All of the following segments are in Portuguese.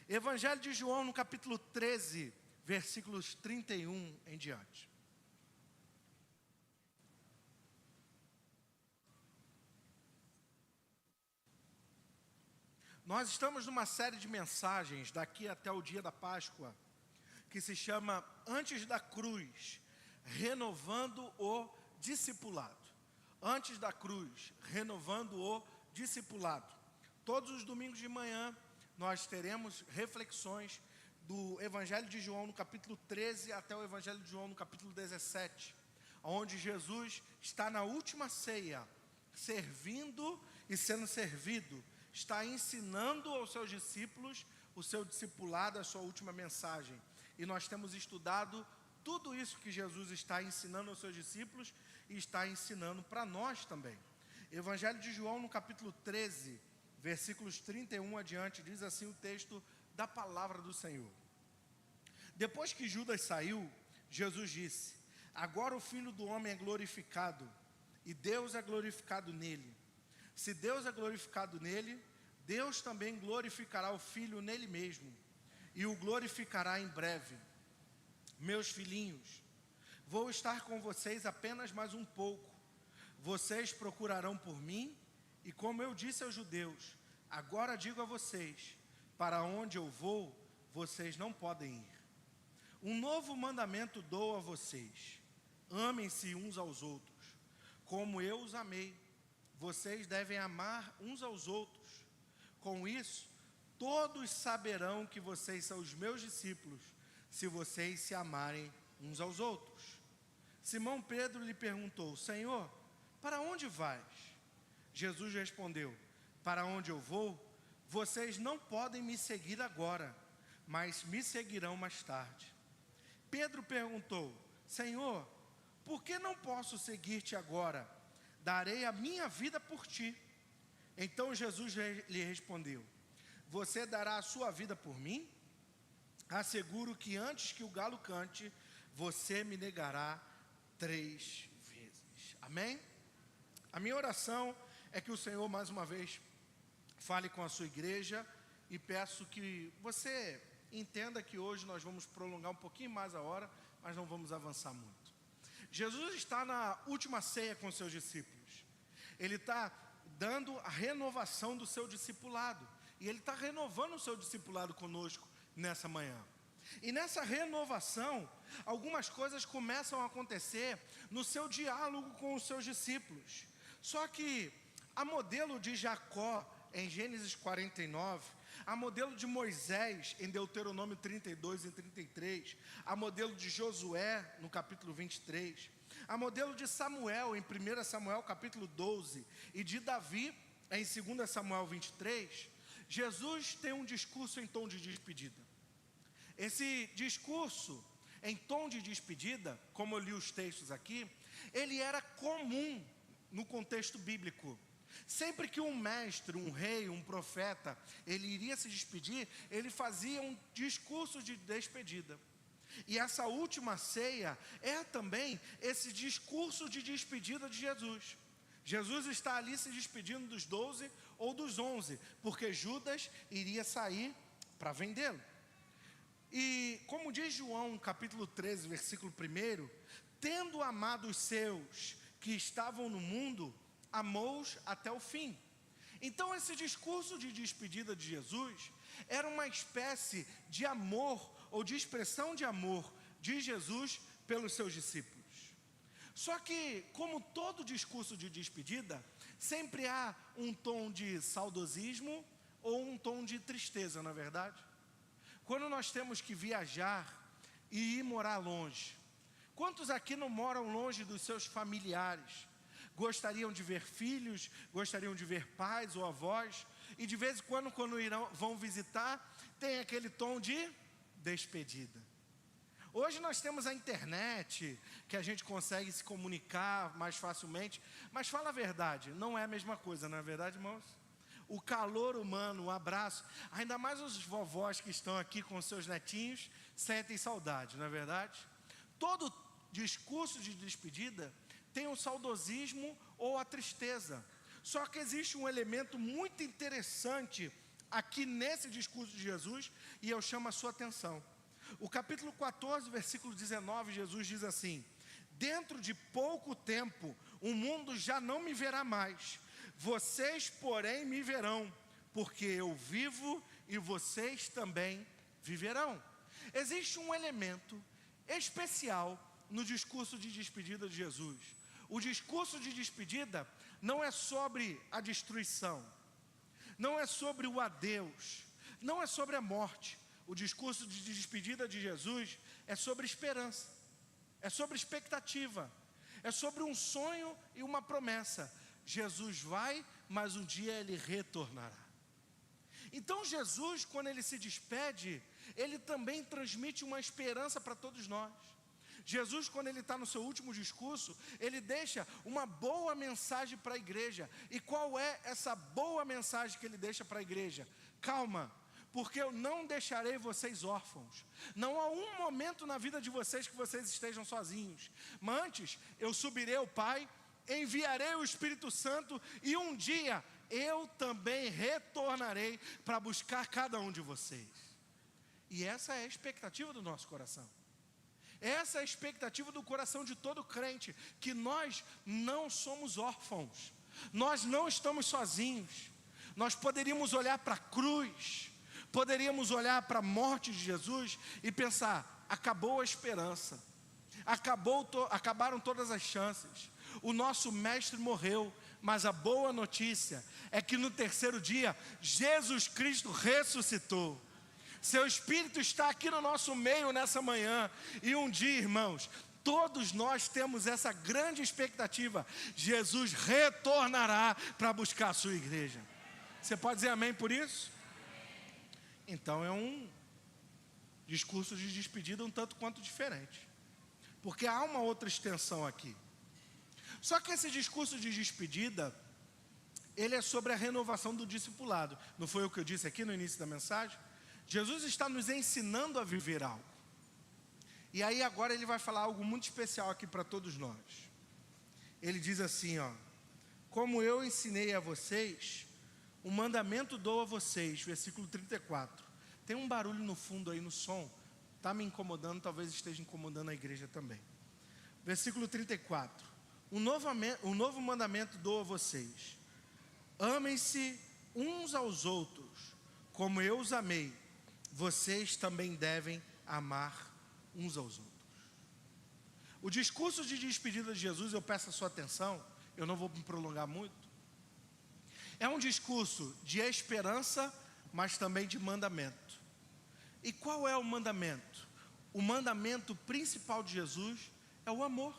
Evangelho de João, no capítulo 13, versículos 31 em diante. Nós estamos numa série de mensagens daqui até o dia da Páscoa, que se chama Antes da Cruz, renovando o discipulado. Antes da cruz, renovando o discipulado. Todos os domingos de manhã, nós teremos reflexões do Evangelho de João no capítulo 13 até o Evangelho de João no capítulo 17, onde Jesus está na última ceia, servindo e sendo servido, está ensinando aos seus discípulos o seu discipulado, a sua última mensagem. E nós temos estudado tudo isso que Jesus está ensinando aos seus discípulos e está ensinando para nós também. Evangelho de João no capítulo 13, versículos 31 adiante, diz assim o texto da palavra do Senhor. Depois que Judas saiu, Jesus disse: agora o Filho do Homem é glorificado, e Deus é glorificado nele. Se Deus é glorificado nele, Deus também glorificará o Filho nele mesmo, e o glorificará em breve. Meus filhinhos, vou estar com vocês apenas mais um pouco. Vocês procurarão por mim, e como eu disse aos judeus, agora digo a vocês: para onde eu vou, vocês não podem ir. Um novo mandamento dou a vocês: amem-se uns aos outros. Como eu os amei, vocês devem amar uns aos outros. Com isso, todos saberão que vocês são os meus discípulos, se vocês se amarem uns aos outros. Simão Pedro lhe perguntou: Senhor, para onde vais? Jesus respondeu: para onde eu vou, vocês não podem me seguir agora, mas me seguirão mais tarde. Pedro perguntou: Senhor, por que não posso seguir-te agora? Darei a minha vida por ti. Então Jesus lhe respondeu: você dará a sua vida por mim? Asseguro que antes que o galo cante, você me negará 3 vezes. Amém? A minha oração é que o Senhor mais uma vez fale com a sua igreja, e peço que você entenda que hoje nós vamos prolongar um pouquinho mais a hora, mas não vamos avançar muito. Jesus está na última ceia com seus discípulos. Ele está dando a renovação do seu discipulado, e Ele está renovando o seu discipulado conosco nessa manhã. E nessa renovação, algumas coisas começam a acontecer no seu diálogo com os seus discípulos. Só que, a modelo de Jacó, em Gênesis 49, a modelo de Moisés, em Deuteronômio 32 e 33, a modelo de Josué, no capítulo 23, a modelo de Samuel, em 1 Samuel, capítulo 12, e de Davi, em 2 Samuel 23, Jesus tem um discurso em tom de despedida. Esse discurso em tom de despedida, como eu li os textos aqui, ele era comum no contexto bíblico. Sempre que um mestre, um rei, um profeta, ele iria se despedir, ele fazia um discurso de despedida. E essa última ceia é também esse discurso de despedida de Jesus. Jesus está ali se despedindo dos 12 ou dos 11, porque Judas iria sair para vendê-lo. E como diz João, capítulo 13, versículo 1, tendo amado os seus que estavam no mundo, amou-os até o fim. Então esse discurso de despedida de Jesus era uma espécie de amor ou de expressão de amor de Jesus pelos seus discípulos. Só que, como todo discurso de despedida, sempre há um tom de saudosismo ou um tom de tristeza, não é verdade? Quando nós temos que viajar e ir morar longe, quantos aqui não moram longe dos seus familiares? Gostariam de ver filhos, gostariam de ver pais ou avós, e de vez em quando vão visitar, tem aquele tom de despedida. Hoje nós temos a internet, que a gente consegue se comunicar mais facilmente, mas fala a verdade, não é a mesma coisa, não é verdade, irmãos? O calor humano, o abraço, ainda mais os vovós que estão aqui com seus netinhos, sentem saudade, não é verdade? Todo discurso de despedida tem o saudosismo ou a tristeza. Só que existe um elemento muito interessante aqui nesse discurso de Jesus, e eu chamo a sua atenção. O capítulo 14, versículo 19, Jesus diz assim: dentro de pouco tempo, o mundo já não me verá mais, vocês, porém, me verão, porque eu vivo e vocês também viverão. Existe um elemento especial no discurso de despedida de Jesus. O discurso de despedida não é sobre a destruição, não é sobre o adeus, não é sobre a morte. O discurso de despedida de Jesus é sobre esperança, é sobre expectativa, é sobre um sonho e uma promessa. Jesus vai, mas um dia ele retornará. Então Jesus, quando ele se despede, ele também transmite uma esperança para todos nós. Jesus, quando ele está no seu último discurso, ele deixa uma boa mensagem para a igreja. E qual é essa boa mensagem que ele deixa para a igreja? Calma, porque eu não deixarei vocês órfãos. Não há um momento na vida de vocês que vocês estejam sozinhos. Mas antes, eu subirei ao Pai, enviarei o Espírito Santo, e um dia eu também retornarei para buscar cada um de vocês. E essa é a expectativa do nosso coração. Essa é a expectativa do coração de todo crente, que nós não somos órfãos, nós não estamos sozinhos. Nós poderíamos olhar para a cruz, poderíamos olhar para a morte de Jesus e pensar: acabou a esperança, acabaram todas as chances, o nosso mestre morreu. Mas a boa notícia é que no terceiro dia, Jesus Cristo ressuscitou. Seu Espírito está aqui no nosso meio nessa manhã. E um dia, irmãos, todos nós temos essa grande expectativa: Jesus retornará para buscar a sua igreja. Você pode dizer amém por isso? Então é um discurso de despedida um tanto quanto diferente, porque há uma outra extensão aqui. Só que esse discurso de despedida, ele é sobre a renovação do discipulado. Não foi o que eu disse aqui no início da mensagem? Jesus está nos ensinando a viver algo. E aí agora ele vai falar algo muito especial aqui para todos nós. Ele diz assim, ó: como eu ensinei a vocês, o mandamento dou a vocês. Versículo 34. Tem um barulho no fundo aí no som, está me incomodando, talvez esteja incomodando a igreja também. Versículo 34. Um novo mandamento dou a vocês: amem-se uns aos outros, como eu os amei, vocês também devem amar uns aos outros. O discurso de despedida de Jesus, eu peço a sua atenção, eu não vou me prolongar muito, é um discurso de esperança, mas também de mandamento. E qual é o mandamento? O mandamento principal de Jesus é o amor.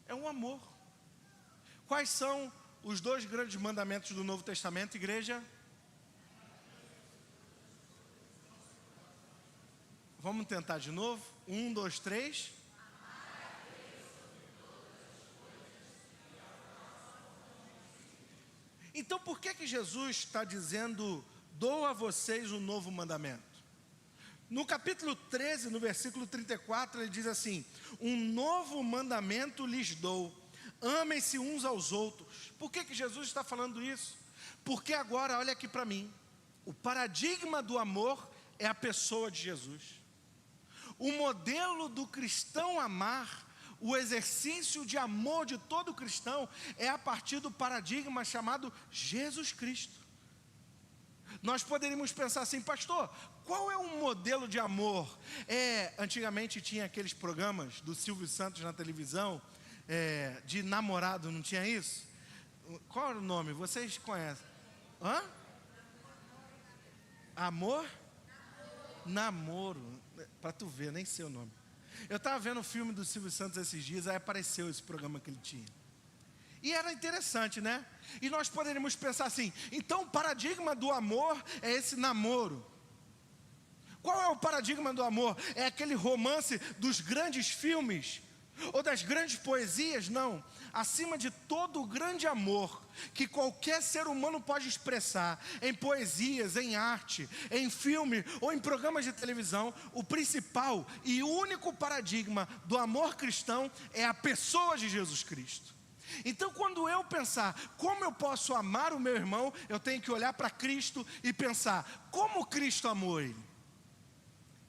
É o amor. Quais são os dois grandes mandamentos do Novo Testamento, igreja? Vamos tentar de novo? 1, 2, 3. Então por que Jesus está dizendo: dou a vocês um novo mandamento? No capítulo 13, no versículo 34, ele diz assim: um novo mandamento lhes dou, amem-se uns aos outros. Por que Jesus está falando isso? Porque agora, olha aqui para mim, o paradigma do amor é a pessoa de Jesus. O modelo do cristão amar, o exercício de amor de todo cristão, é a partir do paradigma chamado Jesus Cristo. Nós poderíamos pensar assim: pastor, qual é o modelo de amor? Antigamente tinha aqueles programas do Silvio Santos na televisão, de namorado, não tinha isso? Qual era o nome? Vocês conhecem? Hã? Amor? Namoro. Para tu ver, nem sei o nome. Eu estava vendo o filme do Silvio Santos esses dias, aí apareceu esse programa que ele tinha. E era interessante, né? E nós poderíamos pensar assim: então o paradigma do amor é esse namoro. Qual é o paradigma do amor? É aquele romance dos grandes filmes ou das grandes poesias? Não. Acima de todo o grande amor que qualquer ser humano pode expressar em poesias, em arte, em filme ou em programas de televisão, o principal e único paradigma do amor cristão é a pessoa de Jesus Cristo. Então, quando eu pensar como eu posso amar o meu irmão, eu tenho que olhar para Cristo e pensar como Cristo amou ele.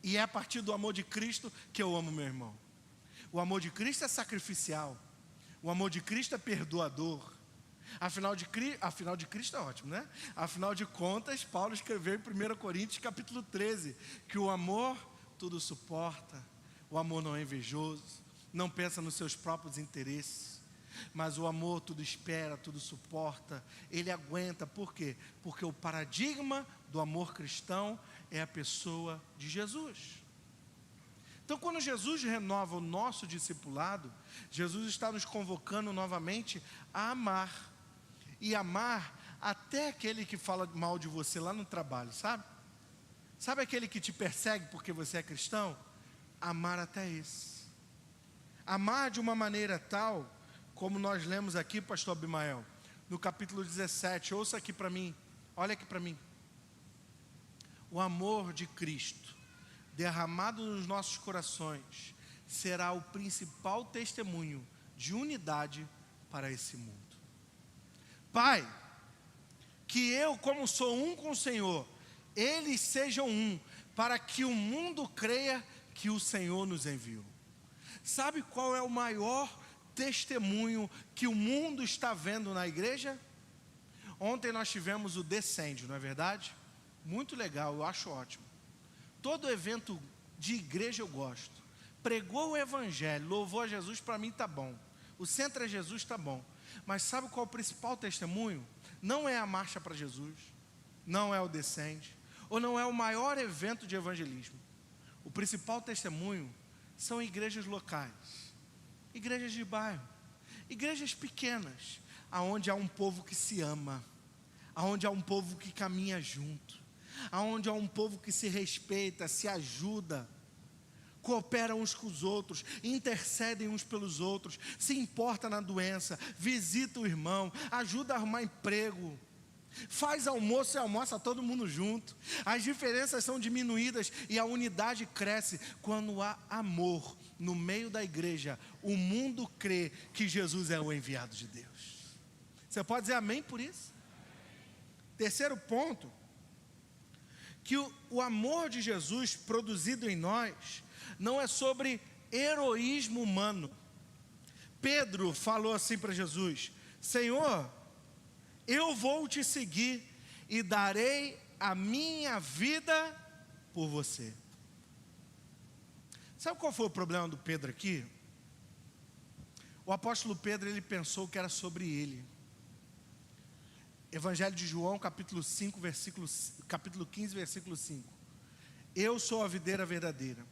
E é a partir do amor de Cristo que eu amo meu irmão. O amor de Cristo é sacrificial. O amor de Cristo é perdoador. Afinal de Cristo é ótimo, né? Afinal de contas, Paulo escreveu em 1 Coríntios capítulo 13, que o amor tudo suporta, o amor não é invejoso, não pensa nos seus próprios interesses, mas o amor tudo espera, tudo suporta, ele aguenta. Por quê? Porque o paradigma do amor cristão é a pessoa de Jesus. Então, quando Jesus renova o nosso discipulado, Jesus está nos convocando novamente a amar. E amar até aquele que fala mal de você lá no trabalho, sabe? Sabe aquele que te persegue porque você é cristão? Amar até esse. Amar de uma maneira tal, como nós lemos aqui, pastor Abimael, no capítulo 17, ouça aqui para mim, olha aqui para mim. O amor de Cristo, derramado nos nossos corações, será o principal testemunho de unidade para esse mundo. Pai, que eu, como sou um com o Senhor, eles sejam um, para que o mundo creia que o Senhor nos enviou. Sabe qual é o maior testemunho que o mundo está vendo na igreja? Ontem nós tivemos o Descende, não é verdade? Muito legal, eu acho ótimo. Todo evento de igreja eu gosto. Pregou o evangelho, louvou a Jesus, para mim está bom. O centro é Jesus, está bom. Mas sabe qual é o principal testemunho? Não é a marcha para Jesus, não é o Descende, ou não é o maior evento de evangelismo. O principal testemunho são igrejas locais, igrejas de bairro, igrejas pequenas, aonde há um povo que se ama, aonde há um povo que caminha junto, aonde há um povo que se respeita, se ajuda, cooperam uns com os outros, intercedem uns pelos outros, se importa na doença, visita o irmão, ajuda a arrumar emprego, faz almoço e almoça todo mundo junto. As diferenças são diminuídas e a unidade cresce quando há amor no meio da igreja. O mundo crê que Jesus é o enviado de Deus. Você pode dizer amém por isso? Terceiro ponto, que o amor de Jesus produzido em nós não é sobre heroísmo humano. Pedro falou assim para Jesus: Senhor, eu vou te seguir e darei a minha vida por você. Sabe qual foi o problema do Pedro aqui? O apóstolo Pedro, ele pensou que era sobre ele. Evangelho de João, capítulo 15, versículo 5. Eu sou a videira verdadeira,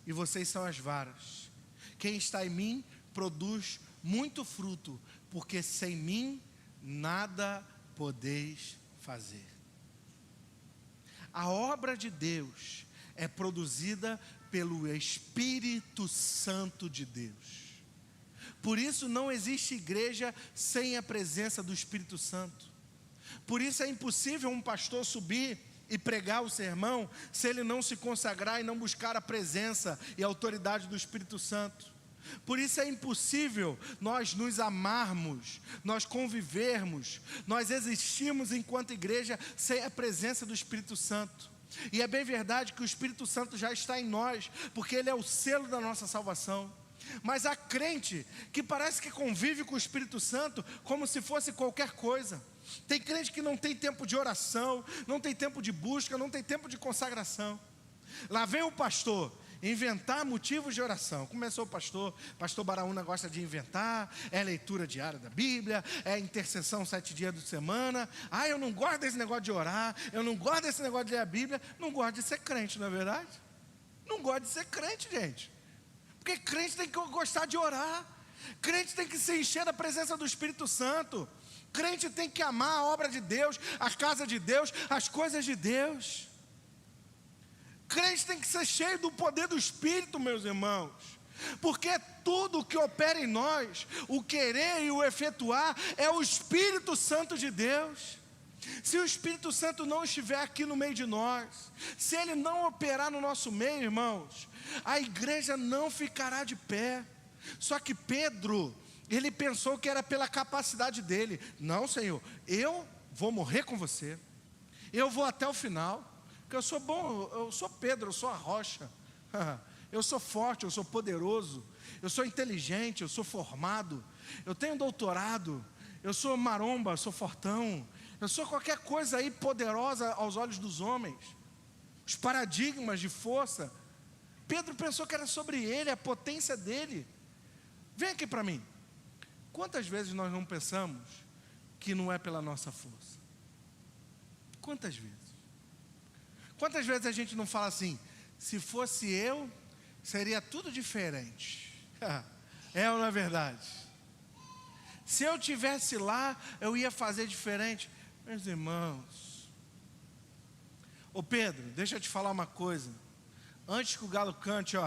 e vocês são as varas. Quem está em mim produz muito fruto, porque sem mim nada podeis fazer. A obra de Deus é produzida pelo Espírito Santo de Deus. Por isso não existe igreja sem a presença do Espírito Santo. Por isso é impossível um pastor subir e pregar o sermão se ele não se consagrar e não buscar a presença e a autoridade do Espírito Santo. Por isso é impossível nós nos amarmos, nós convivermos, nós existirmos enquanto igreja sem a presença do Espírito Santo. E é bem verdade que o Espírito Santo já está em nós, porque ele é o selo da nossa salvação. Mas há crente que parece que convive com o Espírito Santo como se fosse qualquer coisa. Tem crente que não tem tempo de oração, não tem tempo de busca, não tem tempo de consagração. Lá vem o pastor inventar motivos de oração. Começou o pastor Baraúna gosta de inventar, é leitura diária da Bíblia, é intercessão 7 dias da semana. Eu não gosto desse negócio de orar, eu não gosto desse negócio de ler a Bíblia. Não gosto de ser crente, não é verdade? Não gosto de ser crente, gente. Porque crente tem que gostar de orar, crente tem que se encher da presença do Espírito Santo, crente tem que amar a obra de Deus, a casa de Deus, as coisas de Deus. Crente tem que ser cheio do poder do Espírito, meus irmãos, porque tudo que opera em nós, o querer e o efetuar, é o Espírito Santo de Deus. Se o Espírito Santo não estiver aqui no meio de nós, se ele não operar no nosso meio, irmãos, a igreja não ficará de pé. Só que Pedro, Ele pensou que era pela capacidade dele. Não, Senhor, eu vou morrer com você. Eu vou até o final. Porque eu sou bom, eu sou Pedro, eu sou a rocha. Eu sou forte, eu sou poderoso. Eu sou inteligente, eu sou formado. Eu tenho doutorado. Eu sou maromba, eu sou fortão. Eu sou qualquer coisa aí poderosa aos olhos dos homens. Os paradigmas de força. Pedro pensou que era sobre ele, a potência dele. Vem aqui para mim. Quantas vezes nós não pensamos que não é pela nossa força? Quantas vezes? Quantas vezes a gente não fala assim, se fosse eu, seria tudo diferente? É ou não é verdade? Se eu tivesse lá, eu ia fazer diferente. Meus irmãos, ô Pedro, deixa eu te falar uma coisa. Antes que o galo cante,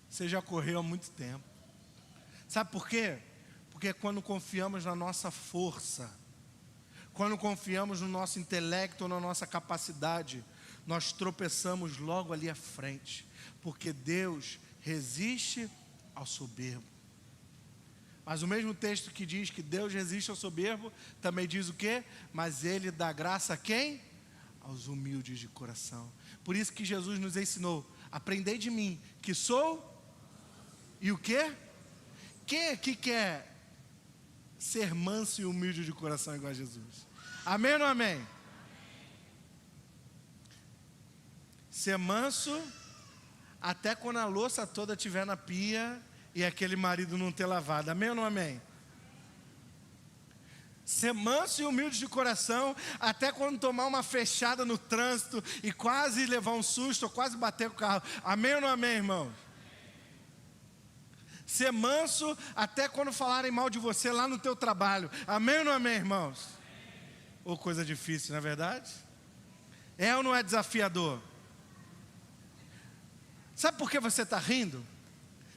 você já correu há muito tempo. Sabe por quê? Porque quando confiamos na nossa força, quando confiamos no nosso intelecto ou na nossa capacidade, nós tropeçamos logo ali à frente. Porque Deus resiste ao soberbo. Mas o mesmo texto que diz que Deus resiste ao soberbo, também diz o quê? Mas Ele dá graça a quem? Aos humildes de coração. Por isso que Jesus nos ensinou, aprendei de mim, que sou, e o quê? Quem aqui quer ser manso e humilde de coração igual a Jesus? Amém ou não amém? Ser manso, até quando a louça toda estiver na pia e aquele marido não ter lavado. Amém ou não amém? Ser manso e humilde de coração, até quando tomar uma fechada no trânsito e quase levar um susto, ou quase bater o carro. Amém ou não amém, irmão? Ser manso, até quando falarem mal de você lá no teu trabalho. Amém ou não amém, irmãos? Ou coisa difícil, não é verdade? É ou não é desafiador? Sabe por que você está rindo?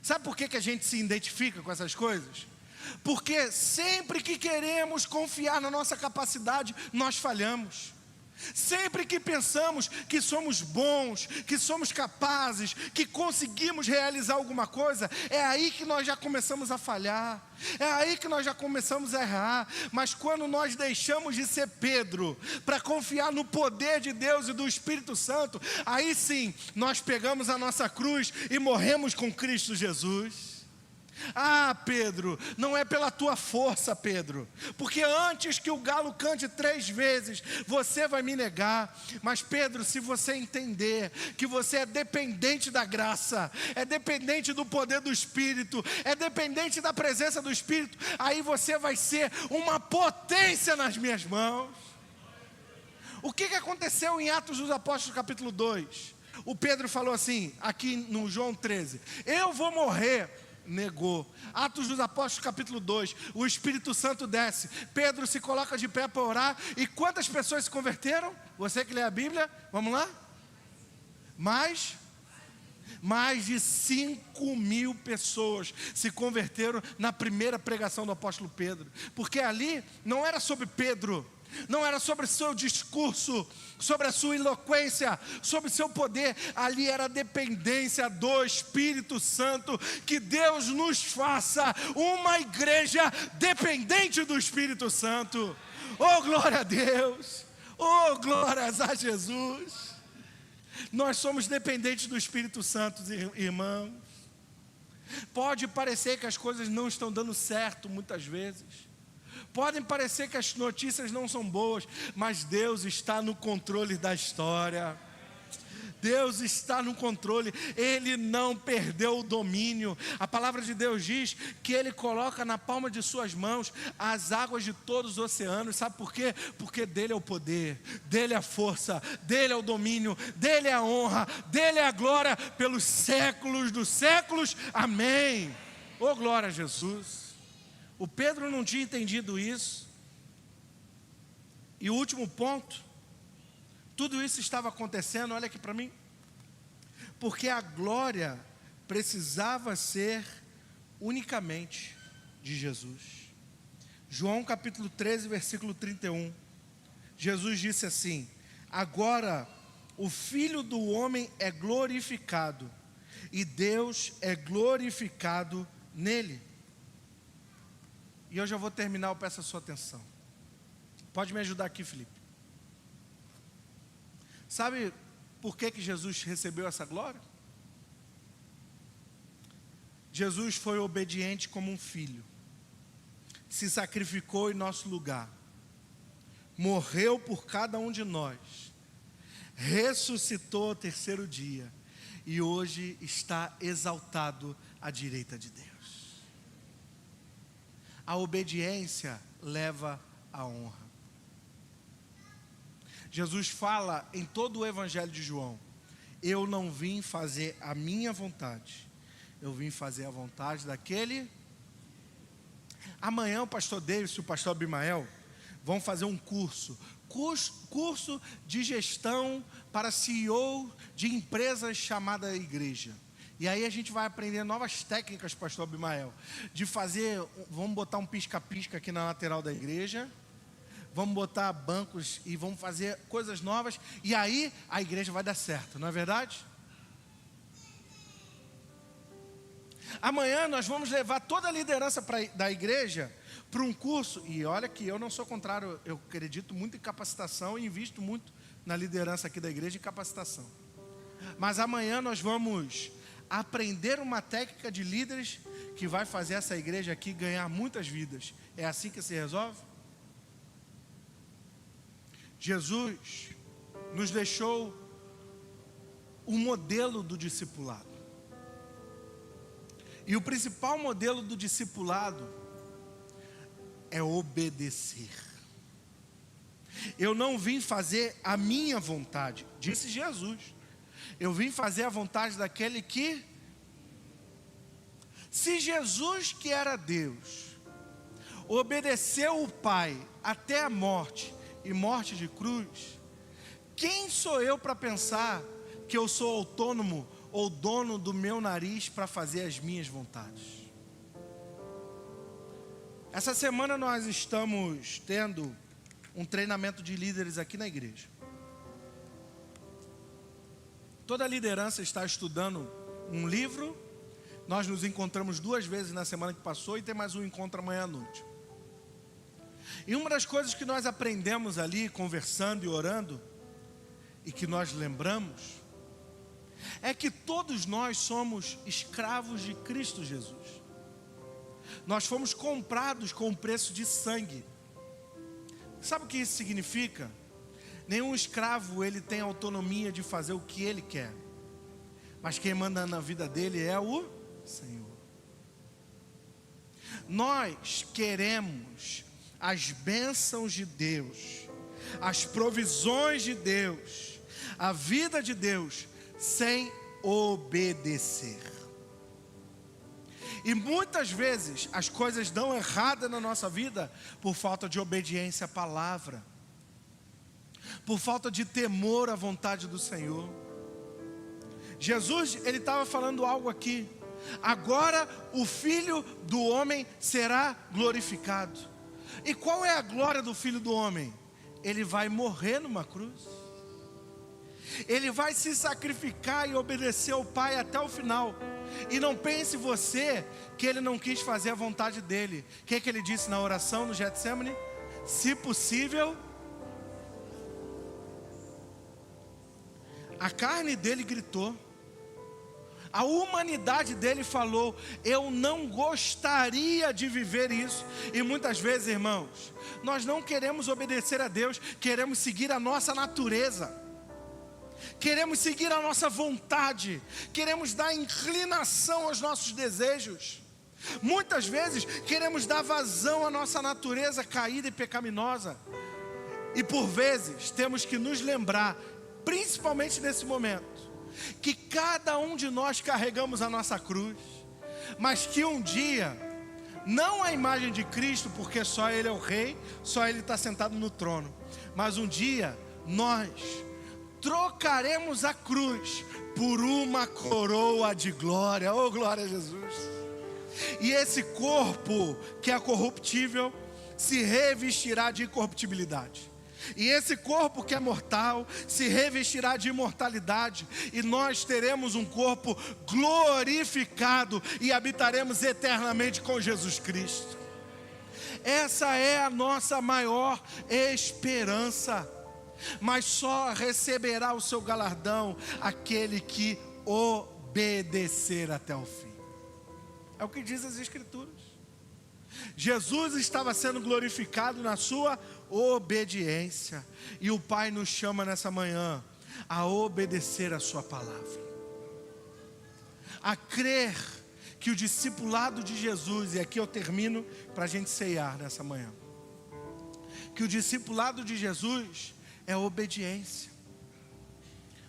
Sabe por que a gente se identifica com essas coisas? Porque sempre que queremos confiar na nossa capacidade, nós falhamos. Sempre que pensamos que somos bons, que somos capazes, que conseguimos realizar alguma coisa, é aí que nós já começamos a falhar, é aí que nós já começamos a errar. Mas quando nós deixamos de ser Pedro, para confiar no poder de Deus e do Espírito Santo, aí sim, nós pegamos a nossa cruz e morremos com Cristo Jesus. Ah, Pedro, não é pela tua força, Pedro, porque antes que o galo cante 3 vezes, você vai me negar. Mas Pedro, se você entender que você é dependente da graça, é dependente do poder do Espírito, é dependente da presença do Espírito, aí você vai ser uma potência nas minhas mãos. O que aconteceu em Atos dos Apóstolos capítulo 2? O Pedro falou assim, aqui no João 13, eu vou morrer. Negou. Atos dos Apóstolos capítulo 2, o Espírito Santo desce, Pedro se coloca de pé para orar, e quantas pessoas se converteram? Você que lê a Bíblia, vamos lá? Mais de 5.000 pessoas se converteram na primeira pregação do apóstolo Pedro, porque ali não era sobre Pedro, não era sobre o seu discurso, sobre a sua eloquência, sobre o seu poder. Ali era a dependência do Espírito Santo. Que Deus nos faça uma igreja dependente do Espírito Santo. Oh, glória a Deus! Oh, glórias a Jesus! Nós somos dependentes do Espírito Santo, irmãos. Pode parecer que as coisas não estão dando certo muitas vezes. Podem parecer que as notícias não são boas, mas Deus está no controle da história. Deus está no controle, Ele não perdeu o domínio. A palavra de Deus diz que Ele coloca na palma de suas mãos as águas de todos os oceanos. Sabe por quê? Porque dEle é o poder, dEle é a força, dEle é o domínio, dEle é a honra, dEle é a glória pelos séculos dos séculos. Amém. Oh, glória a Jesus. O Pedro não tinha entendido isso. E o último ponto, tudo isso estava acontecendo, olha aqui para mim, porque a glória precisava ser unicamente de Jesus. João capítulo 13, versículo 31, Jesus disse assim: agora o Filho do Homem é glorificado, e Deus é glorificado nele. E eu já vou terminar, eu peço a sua atenção. Pode me ajudar aqui, Felipe? Sabe por que Jesus recebeu essa glória? Jesus foi obediente como um filho. Se sacrificou em nosso lugar. Morreu por cada um de nós. Ressuscitou ao terceiro dia. E hoje está exaltado à direita de Deus. A obediência leva à honra. Jesus fala em todo o Evangelho de João: eu não vim fazer a minha vontade, eu vim fazer a vontade daquele. Amanhã o pastor Davis e o pastor Abimael vão fazer um curso de gestão para CEO de empresas chamada igreja. E aí a gente vai aprender novas técnicas, pastor Abimael, de fazer, vamos botar um pisca-pisca aqui na lateral da igreja, vamos botar bancos e vamos fazer coisas novas, e aí a igreja vai dar certo, não é verdade? Amanhã nós vamos levar toda a liderança da igreja para um curso, e olha que eu não sou contrário, eu acredito muito em capacitação e invisto muito na liderança aqui da igreja em capacitação. Mas amanhã nós vamos aprender uma técnica de líderes que vai fazer essa igreja aqui ganhar muitas vidas. É assim que se resolve? Jesus nos deixou um modelo do discipulado. E o principal modelo do discipulado é obedecer. Eu não vim fazer a minha vontade, disse Jesus. Eu vim fazer a vontade daquele que... Se Jesus, que era Deus, obedeceu o Pai até a morte, e morte de cruz, quem sou eu para pensar que eu sou autônomo ou dono do meu nariz para fazer as minhas vontades? Essa semana nós estamos tendo um treinamento de líderes aqui na igreja. Toda a liderança está estudando um livro. Nós nos encontramos 2 vezes na semana que passou e tem mais um encontro amanhã à noite. E uma das coisas que nós aprendemos ali, conversando e orando, e que nós lembramos, é que todos nós somos escravos de Cristo Jesus. Nós fomos comprados com um preço de sangue. Sabe o que isso significa? Nenhum escravo ele tem autonomia de fazer o que ele quer, mas quem manda na vida dele é o Senhor. Nós queremos as bênçãos de Deus, as provisões de Deus, a vida de Deus, sem obedecer. E muitas vezes as coisas dão errada na nossa vida por falta de obediência à palavra, por falta de temor à vontade do Senhor. Jesus, ele estava falando algo aqui: agora o Filho do Homem será glorificado. E qual é a glória do Filho do Homem? Ele vai morrer numa cruz. Ele vai se sacrificar e obedecer ao Pai até o final. E não pense você que ele não quis fazer a vontade dele. O que ele disse na oração no Getsemane? Se possível. A carne dele gritou. A humanidade dele falou: eu não gostaria de viver isso. E muitas vezes, irmãos, nós não queremos obedecer a Deus, queremos seguir a nossa natureza, queremos seguir a nossa vontade, queremos dar inclinação aos nossos desejos. Muitas vezes queremos dar vazão à nossa natureza caída e pecaminosa. E por vezes temos que nos lembrar, principalmente nesse momento, que cada um de nós carregamos a nossa cruz, mas que um dia, não a imagem de Cristo, porque só Ele é o Rei, só Ele está sentado no trono, mas um dia nós trocaremos a cruz por uma coroa de glória. Oh, glória a Jesus! E esse corpo que é corruptível se revestirá de incorruptibilidade. E esse corpo que é mortal se revestirá de imortalidade. E nós teremos um corpo glorificado e habitaremos eternamente com Jesus Cristo. Essa é a nossa maior esperança. Mas só receberá o seu galardão aquele que obedecer até o fim. É o que diz as Escrituras. Jesus estava sendo glorificado na sua obediência. E o Pai nos chama nessa manhã a obedecer a sua palavra, a crer que o discipulado de Jesus, e aqui eu termino para a gente ceiar nessa manhã, que o discipulado de Jesus é obediência.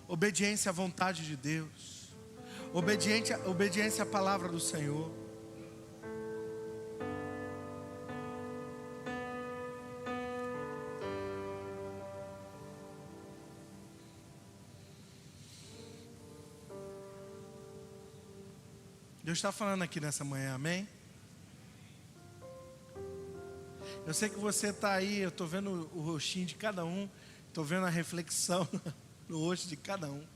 Obediência à vontade de Deus, obediência à palavra do Senhor. Deus está falando aqui nessa manhã, amém? Eu sei que você está aí, eu estou vendo o rostinho de cada um, estou vendo a reflexão no rosto de cada um,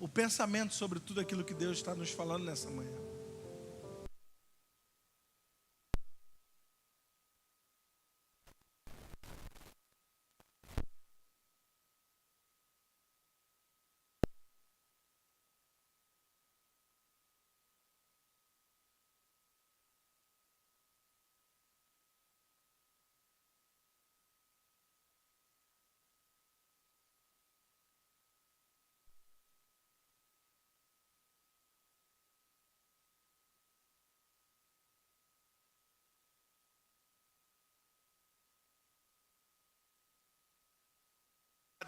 o pensamento sobre tudo aquilo que Deus está nos falando nessa manhã.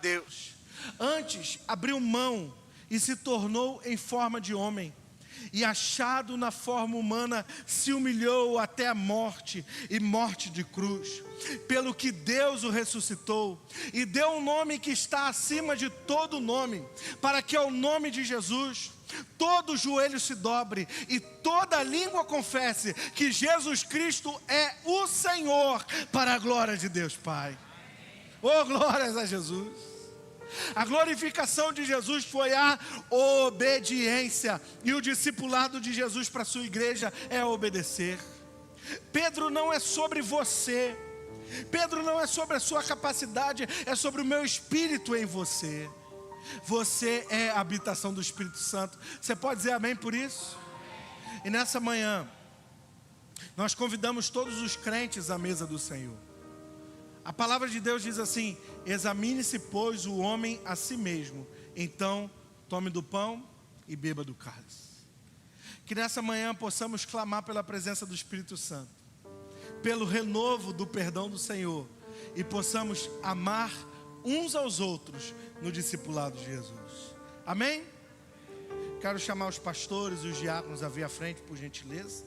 Deus, antes abriu mão e se tornou em forma de homem, e achado na forma humana, se humilhou até a morte, e morte de cruz, pelo que Deus o ressuscitou, e deu um nome que está acima de todo nome, para que ao nome de Jesus todo joelho se dobre, e toda língua confesse que Jesus Cristo é o Senhor, para a glória de Deus Pai. Oh, glórias a Jesus. A glorificação de Jesus foi a obediência, e o discipulado de Jesus para a sua igreja é obedecer. Pedro, não é sobre você, Pedro, não é sobre a sua capacidade, é sobre o meu espírito em você. Você é a habitação do Espírito Santo. Você pode dizer amém por isso? E nessa manhã nós convidamos todos os crentes à mesa do Senhor. A palavra de Deus diz assim: examine-se, pois, o homem a si mesmo, então tome do pão e beba do cálice. Que nessa manhã possamos clamar pela presença do Espírito Santo, pelo renovo do perdão do Senhor, e possamos amar uns aos outros no discipulado de Jesus. Amém? Quero chamar os pastores e os diáconos a vir à frente, por gentileza.